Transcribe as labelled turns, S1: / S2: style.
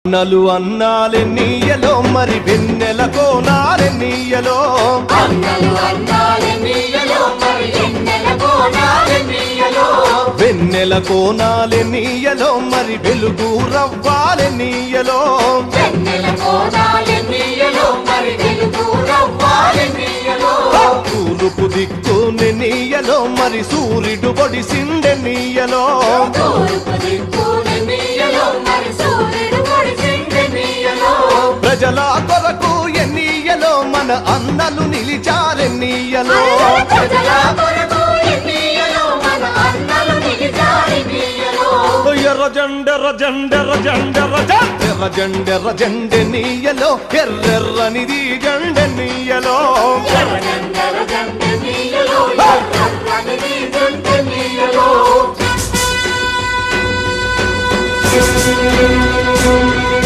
S1: అన్నలు అన్నాలెన్నీయలో మరి వెన్నెల కోనాలెన్నీయలో వెన్నెల కోనాలెన్నీయలో మరి వెలుగు రవ్వాలెన్నీయలో తూర్పు దిక్కు నెన్నీయలో మరి సూర్యుడు పొడిసిండెన్నీయలో ప్రజల కొరకు ఎన్నీయలో మన అన్నలు నిలిచారెన్నీయలో ఎర్ర జెండెర్ర జెండెర్ర జెండెర్ర జెండెర్ర జెండెర్ర జెండెన్నీయలో ఎర్రెర్రనిది జెండెన్నీయలో